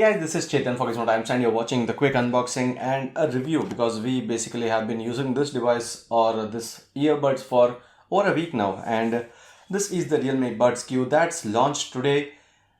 Guys, this is Chetan for Gizmo Times and you're watching the quick unboxing and a review because we basically have been using this device or this earbuds for over a week now, and this is the Realme Buds Q that's launched today.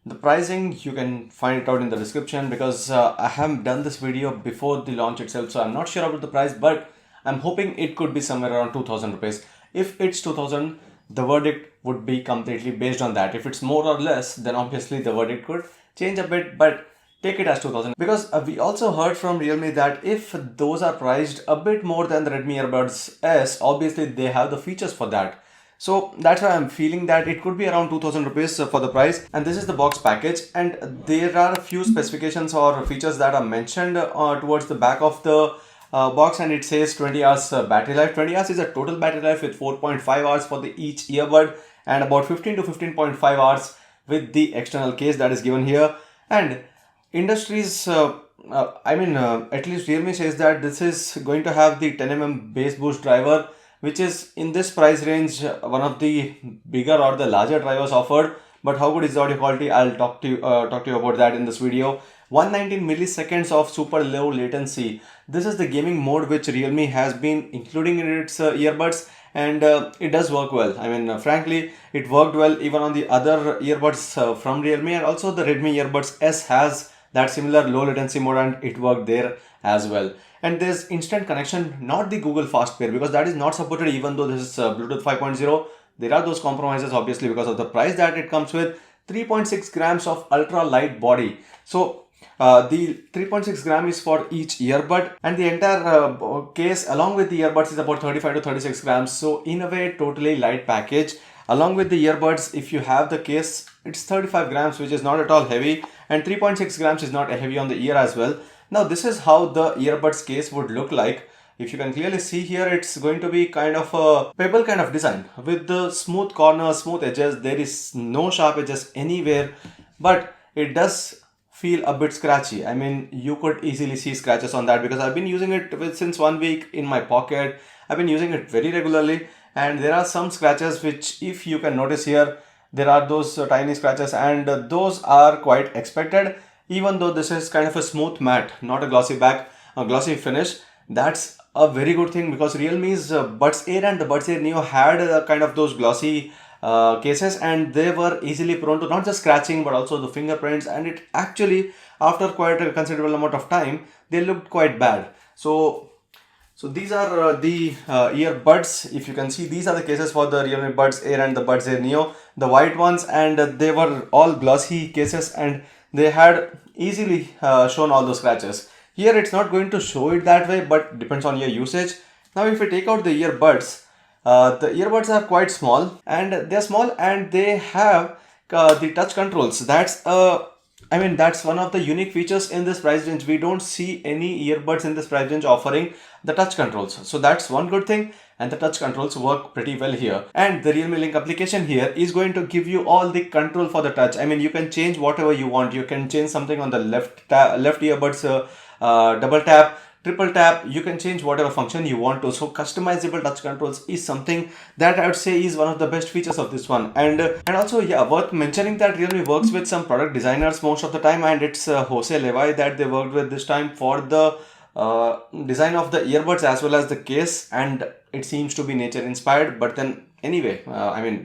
The pricing you can find it out in the description because I haven't done this video before the launch itself, so I'm not sure about the price, but I'm hoping it could be somewhere around 2000 rupees. If it's 2000, the verdict would be completely based on that. If it's more or less, then obviously the verdict could change a bit, but take it as 2000 because we also heard from Realme that if those are priced a bit more than the Redmi Earbuds S, obviously they have the features for that. So that's why I'm feeling that it could be around 2000 rupees for the price. And this is the box package, and there are a few specifications or features that are mentioned towards the back of the box, and it says 20 hours battery life. 20 hours is a total battery life with 4.5 hours for the each earbud and about 15 to 15.5 hours with the external case that is given here. And industries, at least Realme says that this is going to have the 10 mm bass boost driver, which is in this price range one of the bigger or the larger drivers offered. But how good is the audio quality? I'll talk to you about that in this video. 119 milliseconds of super low latency. This is the gaming mode which Realme has been including in its earbuds, and it does work well. Frankly, it worked well even on the other earbuds from Realme, and also the Redmi Earbuds S has that similar low latency mode and it worked there as well. And there's instant connection, not the Google Fast Pair, because that is not supported even though this is Bluetooth 5.0. There are those compromises obviously because of the price that it comes with. 3.6 grams of ultra light body. So the 3.6 gram is for each earbud, and the entire case along with the earbuds is about 35 to 36 grams. So in a way, totally light package. Along with the earbuds, if you have the case, it's 35 grams, which is not at all heavy, and 3.6 grams is not heavy on the ear as well. Now this is how the earbuds case would look like. If you can clearly see here, it's going to be kind of a pebble kind of design with the smooth corners, smooth edges. There is no sharp edges anywhere, but it does feel a bit scratchy. You could easily see scratches on that because I've been using it since 1 week in my pocket. I've been using it very regularly, and there are some scratches which, if you can notice here, there are those tiny scratches, and those are quite expected. Even though this is kind of a smooth matte, not a glossy back, a glossy finish, that's a very good thing because Realme's Buds Air and the Buds Air Neo had kind of those glossy cases, and they were easily prone to not just scratching but also the fingerprints, and it actually, after quite a considerable amount of time, they looked quite bad. So these are the earbuds. If you can see, these are the cases for the Realme Buds Air and the Buds Air Neo, the white ones, and they were all glossy cases, and they had easily shown all those scratches. Here it's not going to show it that way, but depends on your usage. Now if we take out the earbuds are quite small, and they're small and they have the touch controls. That's one of the unique features in this price range. We don't see any earbuds in this price range offering the touch controls. So that's one good thing, and the touch controls work pretty well here. And the Realme Link application here is going to give you all the control for the touch. You can change whatever you want. You can change something on the left earbuds, double tap, triple tap. You can change whatever function you want to. So customizable touch controls is something that I would say is one of the best features of this one. And also, yeah, worth mentioning that Realme works with some product designers most of the time, and it's Jose Levi that they worked with this time for the design of the earbuds as well as the case, and it seems to be nature inspired. But then anyway,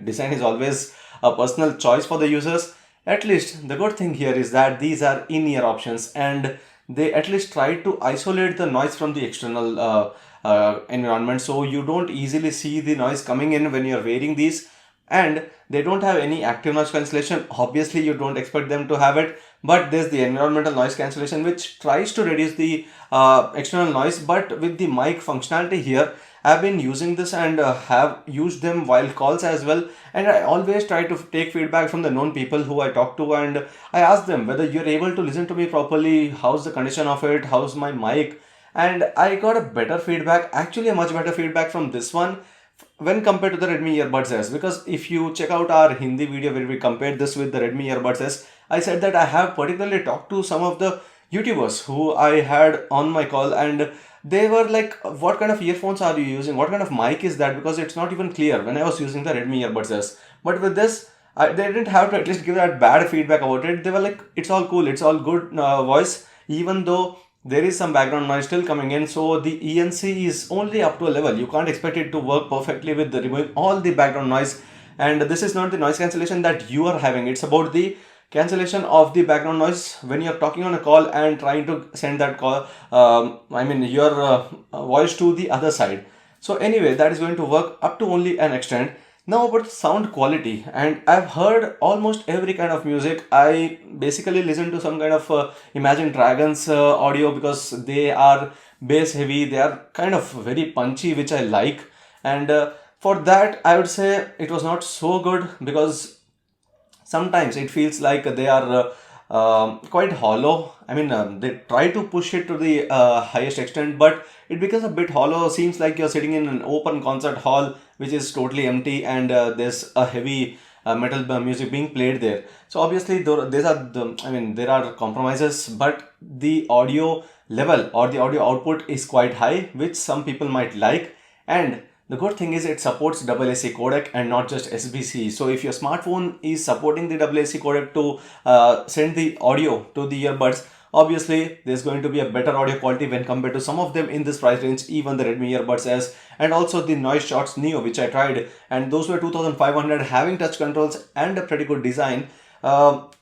design is always a personal choice for the users. At least the good thing here is that these are in-ear options, and they at least try to isolate the noise from the external environment, so you don't easily see the noise coming in when you're wearing these. And they don't have any active noise cancellation. Obviously you don't expect them to have it, but there's the environmental noise cancellation which tries to reduce the external noise. But with the mic functionality here, I've been using this and have used them while calls as well, and I always try to take feedback from the known people who I talk to, and I ask them whether you're able to listen to me properly, how's the condition of it, how's my mic, and I got a better feedback, actually a much better feedback from this one when compared to the Redmi Earbuds S. Because if you check out our Hindi video where we compared this with the Redmi Earbuds S, I said that I have particularly talked to some of the YouTubers who I had on my call, and they were like, what kind of earphones are you using? What kind of mic is that? Because it's not even clear when I was using the Redmi Earbuds S. But with this, They didn't have to at least give that bad feedback about it. They were like, it's all cool, it's all good voice, even though there is some background noise still coming in. So the ENC is only up to a level. You can't expect it to work perfectly with the removing all the background noise. And this is not the noise cancellation that you are having. It's about the cancellation of the background noise when you're talking on a call and trying to send that call, your voice to the other side. So anyway, that is going to work up to only an extent. Now about sound quality, and I've heard almost every kind of music. I basically listen to some kind of Imagine Dragons audio because they are bass heavy, they are kind of very punchy, which I like. And for that, I would say it was not so good because sometimes it feels like they are quite hollow. I mean, they try to push it to the highest extent, but it becomes a bit hollow. Seems like you're sitting in an open concert hall which is totally empty, and there's a heavy metal music being played there. So obviously these are the, I mean, there are compromises, but the audio level or the audio output is quite high, which some people might like. And the good thing is it supports AAC codec and not just SBC. So if your smartphone is supporting the AAC codec to send the audio to the earbuds, obviously there's going to be a better audio quality when compared to some of them in this price range, even the Redmi Earbuds S and also the Noise Shots Neo, which I tried, and those were 2500, having touch controls and a pretty good design.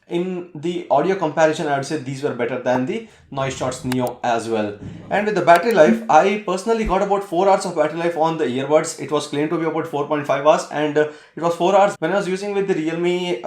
In the audio comparison, I would say these were better than the Noise Shots Neo as well. And with the battery life, I personally got about 4 hours of battery life on the earbuds. It was claimed to be about 4.5 hours, and it was 4 hours when I was using with the Realme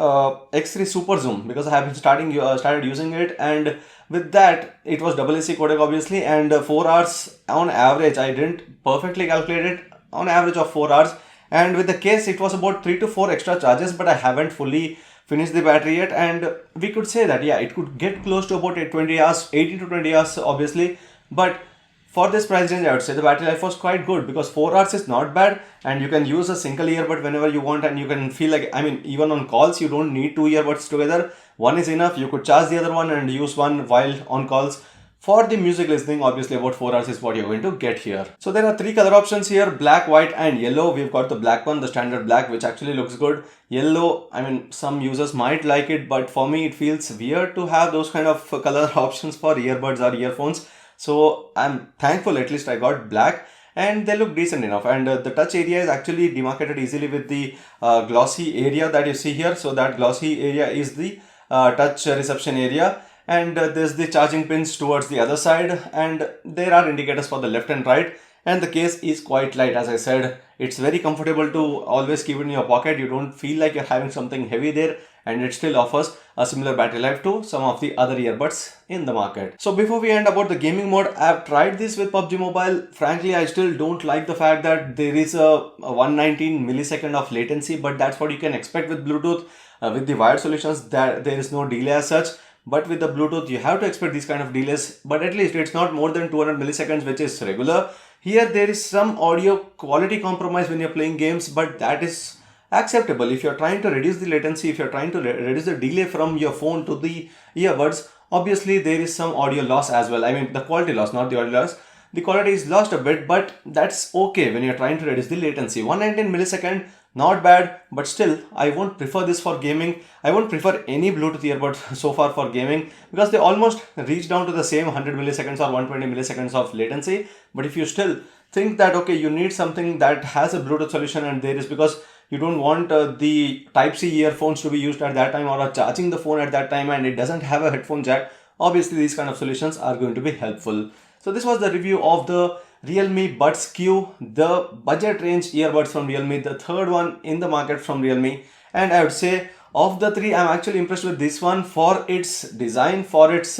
X3 Super Zoom, because I have been started using it, and with that it was AAC codec obviously, and 4 hours on average. I didn't perfectly calculate it, on average of 4 hours. And with the case, it was about 3 to 4 extra charges, but I haven't fully finished the battery yet, and we could say that yeah, it could get close to about 20 hours, 18 to 20 hours obviously. But for this price range, I would say the battery life was quite good, because 4 hours is not bad, and you can use a single earbud whenever you want, and you can feel like, I mean, even on calls you don't need two earbuds together. One is enough. You could charge the other one and use one while on calls. For the music listening, obviously about 4 hours is what you're going to get here. So there are three color options here: black, white and yellow. We've got the black one, the standard black, which actually looks good. Yellow, I mean, some users might like it, but for me it feels weird to have those kind of color options for earbuds or earphones. So I'm thankful at least I got black, and they look decent enough. And the touch area is actually demarcated easily with the glossy area that you see here. So that glossy area is the touch reception area, and there's the charging pins towards the other side, and there are indicators for the left and right. And the case is quite light. As I said, it's very comfortable to always keep it in your pocket. You don't feel like you're having something heavy there, and it still offers a similar battery life to some of the other earbuds in the market. So before we end about the gaming mode, I've tried this with PUBG Mobile. Frankly, I still don't like the fact that there is a 119 millisecond of latency, but that's what you can expect with Bluetooth. With the wired solutions, that there is no delay as such. But with the Bluetooth, you have to expect these kind of delays, but at least it's not more than 200 milliseconds, which is regular. Here, there is some audio quality compromise when you're playing games, but that is acceptable. If you're trying to reduce the latency, if you're trying to reduce the delay from your phone to the earbuds, obviously there is some audio loss as well. I mean, the quality loss, not the audio loss. The quality is lost a bit, but that's okay when you're trying to reduce the latency. 119 millisecond, not bad, but still, I won't prefer this for gaming. I won't prefer any Bluetooth earbuds so far for gaming, because they almost reach down to the same 100 milliseconds or 120 milliseconds of latency. But if you still think that, okay, you need something that has a Bluetooth solution, and there is, because you don't want the Type-C earphones to be used at that time, or charging the phone at that time, and it doesn't have a headphone jack, obviously these kind of solutions are going to be helpful. So this was the review of the Realme Buds Q, the budget range earbuds from Realme, the third one in the market from Realme. And I would say of the three, I'm actually impressed with this one for its design, for its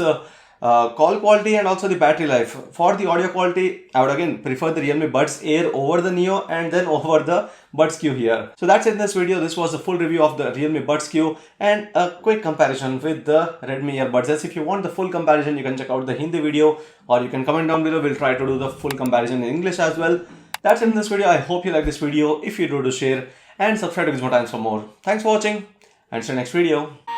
call quality, and also the battery life. For the audio quality, I would again prefer the Realme Buds Air over the Neo, and then over the Buds Q here. So that's it in this video. This was a full review of the Realme Buds Q and a quick comparison with the Redmi Earbuds. As if you want the full comparison, you can check out the Hindi video, or you can comment down below. We'll try to do the full comparison in English as well. That's it in this video. I hope you like this video. If you do share and subscribe to Gizmo Times for more. Thanks for watching, and see you next video.